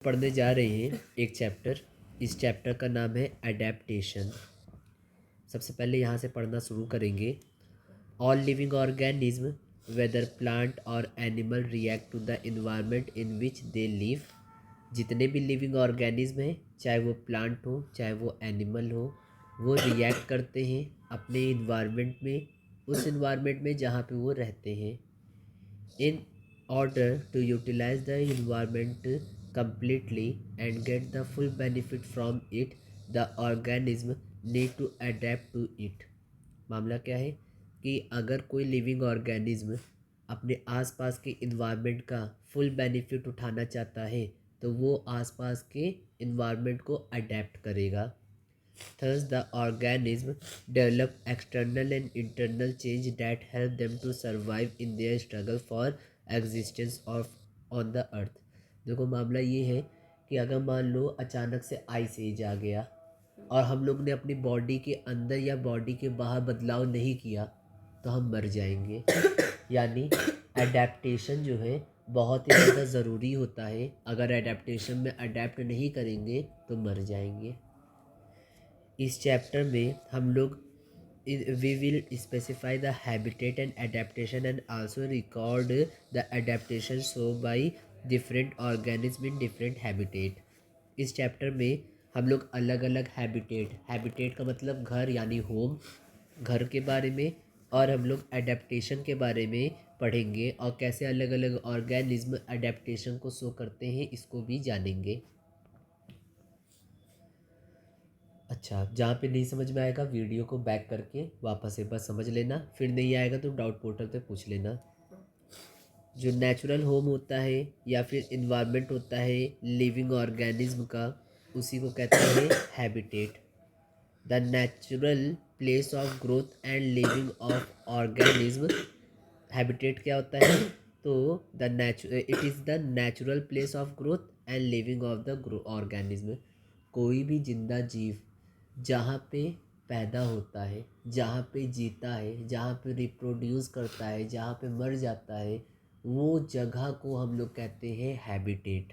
पढ़ने जा रहे हैं एक चैप्टर। इस चैप्टर का नाम है अडेप्टेशन। सबसे पहले यहाँ से पढ़ना शुरू करेंगे। All living organism whether plant और animal react to the environment in which they live. जितने भी लिविंग ऑर्गेनिज्म हैं, चाहे वो प्लांट हो चाहे वो एनिमल हो, वो रिएक्ट करते हैं अपने इन्वायरमेंट में, उस इन्वायरमेंट में जहाँ पे वो रहते हैं। In order to utilize the environment completely and get the full benefit from it, the organism need to adapt to it। मामला क्या है कि अगर कोई लिविंग ऑर्गेनिज्म अपने आसपास के इन्वायरमेंट का फुल बेनिफिट उठाना चाहता है तो वो आसपास के इन्वायरमेंट को अडेप्ट करेगा। Thus, the organism develop external and internal change that help them to survive in their struggle for existence of on the earth। देखो मामला ये है कि अगर मान लो अचानक से आइस एज आ गया और हम लोग ने अपनी बॉडी के अंदर या बॉडी के बाहर बदलाव नहीं किया तो हम मर जाएंगे। यानी एडेप्टेशन जो है बहुत ही ज़्यादा ज़रूरी होता है। अगर एडेप्टेशन में अडेप्ट नहीं करेंगे तो मर जाएंगे। इस चैप्टर में हम लोग we will specify the habitat and adaptation and also record the adaptation shown by different organism in different habitat। इस चैप्टर में हम लोग अलग अलग हैबिटेट का मतलब घर यानी होम, घर के बारे में, और हम लोग अडेप्टेशन के बारे में पढ़ेंगे और कैसे अलग अलग ऑर्गेनिज्म अडेप्टेशन को शो करते हैं इसको भी जानेंगे। अच्छा, जहाँ पे नहीं समझ में आएगा वीडियो को बैक करके वापस एक बार समझ लेना, फिर नहीं आएगा तो डाउट पोर्टल पे पूछ लेना। जो नेचुरल होम होता है या फिर इन्वायरमेंट होता है लिविंग ऑर्गेनिज्म का, उसी को कहते हैं habitat. The natural place of growth and living of organism. Habitat क्या होता है? तो it is the natural place of growth and living of the organism. कोई भी जिंदा जीव जहाँ पे पैदा होता है, जहाँ पे जीता है, जहाँ पे रिप्रोड्यूस करता है, जहाँ पे मर जाता है, वो जगह को हम लोग कहते हैं habitat.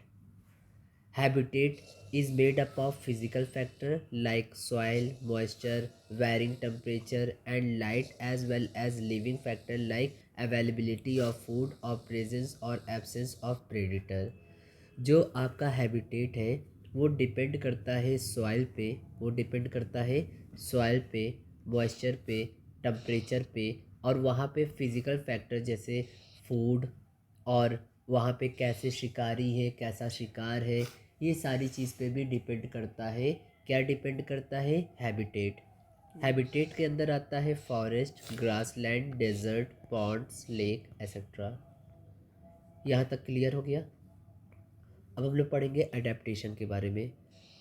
Habitat is made up of physical factors like soil, moisture, varying temperature and light, as well as living factors like availability of food or presence or absence of predator। जो आपका हैबिटेट है वो depend करता है soil पे, वो depend करता है सॉइल पे, मॉइस्चर पे, टेम्परेचर पे, और वहाँ पे फिज़िकल फैक्टर जैसे फूड, और वहाँ पे कैसे शिकारी है, कैसा शिकार है, ये सारी चीज़ पे भी डिपेंड करता है। क्या डिपेंड करता है? हैबिटेट। हैबिटेट के अंदर आता है forest, grassland, desert, ponds, lake etcetera. यहाँ तक क्लियर हो गया? अब हम लोग पढ़ेंगे अडेप्टेशन के बारे में।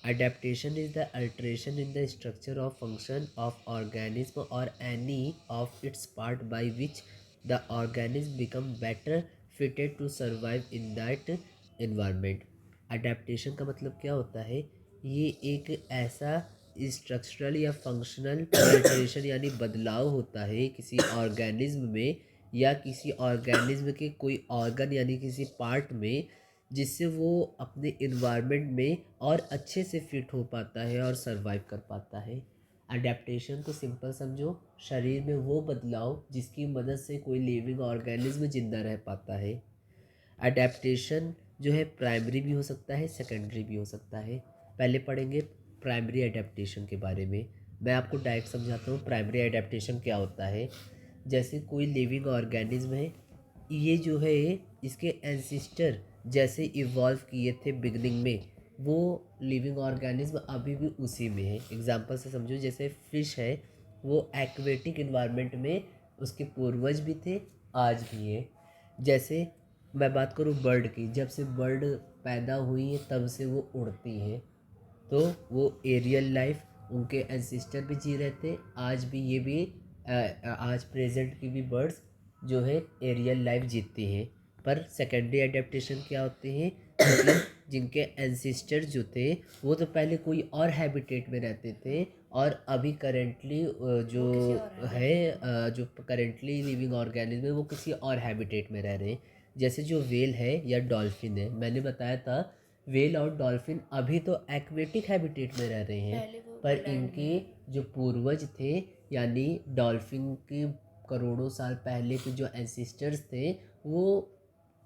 Adaptation is the alteration in the structure of function of organism और any of its part by which the organism become better fitted to survive in that environment. Adaptation का मतलब क्या होता है? ये एक ऐसा स्ट्रक्चरल या फंक्शनल अल्टरेशन यानी बदलाव होता है किसी ऑर्गेनिज्म में या किसी ऑर्गेनिज्म के कोई ऑर्गन यानी किसी पार्ट में, जिससे वो अपने इन्वायरमेंट में और अच्छे से फिट हो पाता है और सरवाइव कर पाता है। अडेप्टेशन को सिंपल समझो, शरीर में वो बदलाव जिसकी मदद से कोई लिविंग ऑर्गेनिज्म जिंदा रह पाता है। अडेप्टेशन जो है प्राइमरी भी हो सकता है, सेकेंडरी भी हो सकता है। पहले पढ़ेंगे प्राइमरी अडेप्टेशन के बारे में। मैं आपको डायरेक्ट समझाता हूँ प्राइमरी अडेप्टेशन क्या होता है। जैसे कोई लिविंग ऑर्गेनिज्म है, ये जो है इसके एंसिस्टर जैसे इवॉल्व किए थे बिगनिंग में, वो लिविंग ऑर्गेनिज्म अभी भी उसी में है। एग्जांपल से समझो, जैसे फिश है, वो एक्वेटिक इन्वायरमेंट में उसके पूर्वज भी थे, आज भी है। जैसे मैं बात करूँ बर्ड की, जब से बर्ड पैदा हुई है तब से वो उड़ती है, तो वो एरियल लाइफ उनके एंसिस्टर भी जी रहे थे, आज भी ये भी आज प्रेजेंट की भी बर्ड्स जो है एरियल लाइफ जीती हैं। पर सेकेंडरी एडेप्टेशन क्या होते हैं? मतलब जिनके एंसिस्टर जो थे वो तो पहले कोई और हैबिटेट में रहते थे और अभी करेंटली जो है जो करेंटली लिविंग ऑर्गेनिज्म है वो किसी और हैबिटेट में रह रहे हैं। जैसे जो वेल है या डॉल्फिन है, मैंने बताया था वेल और डॉल्फिन अभी तो एक्वेटिक हैबिटेट में रह रहे हैं, पर इनके जो पूर्वज थे यानी डॉल्फिन के करोड़ों साल पहले के जो एंसिस्टर्स थे वो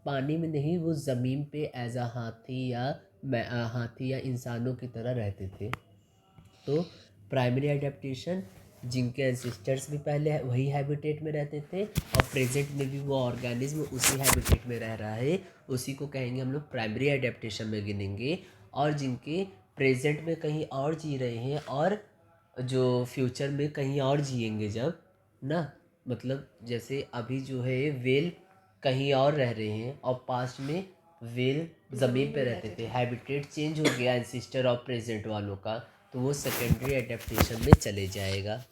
पानी में नहीं, वो ज़मीन पे एज अ हाथी या इंसानों की तरह रहते थे। तो प्राइमरी एडेप्टेशन, जिनके एंसिस्टर्स भी पहले वही हैबिटेट में रहते थे और प्रेजेंट में भी वो ऑर्गेनिज्म उसी हैबिटेट में रह रहा है, उसी को कहेंगे हम लोग प्राइमरी एडेप्टेशन में गिनेंगे। और जिनके प्रेजेंट में कहीं और जी रहे हैं और जो फ्यूचर में कहीं और जिएंगे जब ना, मतलब जैसे अभी जो है वेल कहीं और रह रहे हैं और पास्ट में वेल ज़मीन पे रहते थे, हैबिटेट चेंज हो गया एंसिस्टर और प्रेजेंट वालों का, तो वो सेकेंडरी एडेप्टेशन में चले जाएगा।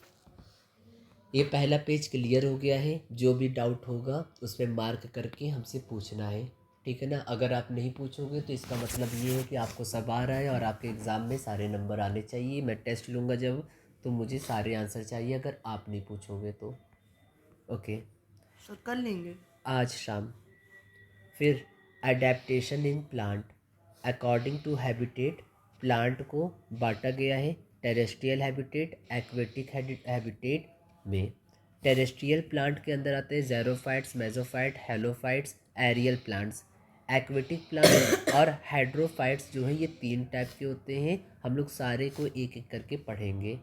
ये पहला पेज क्लियर हो गया है, जो भी डाउट होगा उस पर मार्क करके हमसे पूछना है, ठीक है ना। अगर आप नहीं पूछोगे तो इसका मतलब ये है कि आपको सब आ रहा है और आपके एग्ज़ाम में सारे नंबर आने चाहिए। मैं टेस्ट लूँगा जब, तो मुझे सारे आंसर चाहिए अगर आप नहीं पूछोगे तो। ओके सर कर लेंगे आज शाम। फिर adaptation in plant, according to habitat plant को बांटा गया है टेरेस्ट्रियल हैबिटेट, एक्वेटिक हैबिटेट में। टेरेस्ट्रियल प्लांट के अंदर आते हैं xerophytes, mesophyte, halophytes, aerial plants. Aquatic plant और हाइड्रोफाइट्स जो है ये 3 टाइप के होते हैं। हम लोग सारे को एक एक करके पढ़ेंगे।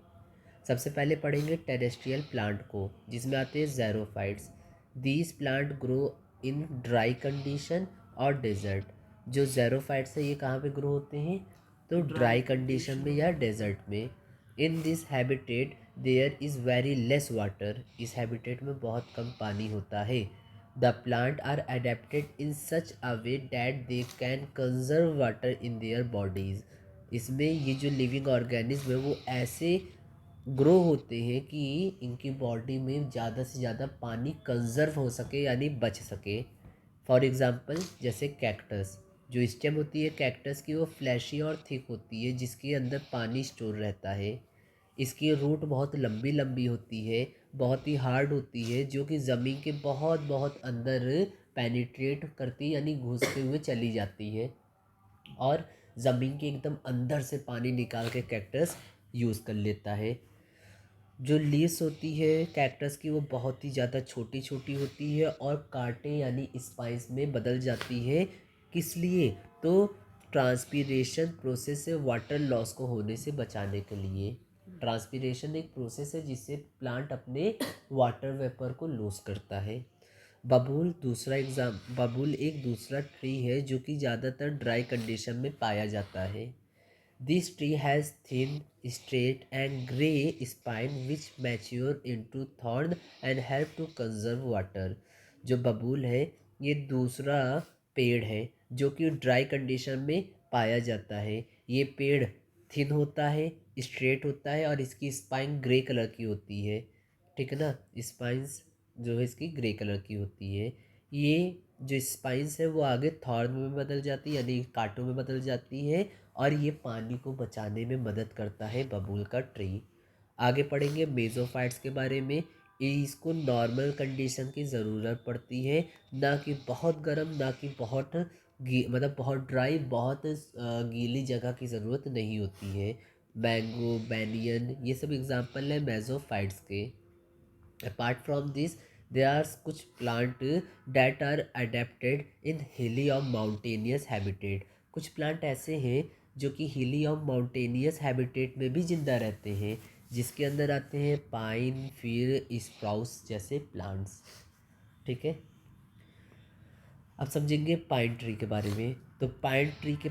सबसे पहले पढ़ेंगे टेरेस्ट्रियल प्लांट को, जिसमें आते हैं xerophytes. These plant grow in dry condition और डेजर्ट। जो ज़ेरोफाइट्स है ये कहाँ पे ग्रो होते हैं, तो ड्राई कंडीशन में या डेजर्ट में। In this habitat there is very less water, इस हैबिटेट में बहुत कम पानी होता है। The plant are adapted in such a way that they can conserve water in their bodies. इसमें ये जो लिविंग ऑर्गेनिज्म है वो ऐसे ग्रो होते हैं कि इनकी बॉडी में ज़्यादा से ज़्यादा पानी कंजर्व हो सके यानी बच सके। फॉर एग्ज़ाम्पल जैसे कैक्टस, जो स्टेम होती है कैक्टस की वो फ्लैशी और थिक होती है जिसके अंदर पानी स्टोर रहता है। इसकी रूट बहुत लंबी लंबी होती है, बहुत ही हार्ड होती है, जो कि ज़मीन के बहुत बहुत अंदर पेनिट्रेट करती यानी घुसते हुए चली जाती है और ज़मीन के एकदम अंदर से पानी निकाल के कैक्टस यूज़ कर लेता है। जो लीव्स होती है कैक्टस की वो बहुत ही ज़्यादा छोटी छोटी होती है और कांटे यानी स्पाइस में बदल जाती है। किस लिए, तो ट्रांसपीरेशन प्रोसेस से वाटर लॉस को होने से बचाने के लिए। ट्रांसपीरेशन एक प्रोसेस है जिससे प्लांट अपने वाटर वेपर को लॉस करता है। बबूल एक दूसरा ट्री है जो कि ज़्यादातर ड्राई कंडीशन में पाया जाता है। This tree has thin, straight and grey spine which mature into thorn and help to conserve water। जो बबूल है ये दूसरा पेड़ है जो कि ड्राई कंडीशन में पाया जाता है। ये पेड़ थिन होता है, स्ट्रेट होता है और इसकी स्पाइन ग्रे कलर की होती है, ठीक है ना। स्पाइंस जो है इसकी ग्रे कलर की होती है। ये जो स्पाइंस है वो आगे थॉर्न में बदल जाती है यानी कांटों में बदल जाती है और ये पानी को बचाने में मदद करता है बबूल का ट्री। आगे पढ़ेंगे मेसोफाइट्स के बारे में। इसको नॉर्मल कंडीशन की ज़रूरत पड़ती है, ना कि बहुत गर्म ना कि बहुत मतलब बहुत ड्राई, बहुत गीली जगह की ज़रूरत नहीं होती है। मैंगो, बैनियन ये सब एग्जांपल है मेसोफाइट्स के। Apart from this there are कुछ plant that are adapted in hilly or mountainous habitat। कुछ प्लांट ऐसे हैं जो कि हिली और माउंटेनियस हैबिटेट में भी जिंदा रहते हैं, जिसके अंदर आते हैं पाइन, फिर स्प्राउस जैसे प्लांट्स, ठीक है। अब समझेंगे पाइन ट्री के बारे में। तो पाइन ट्री के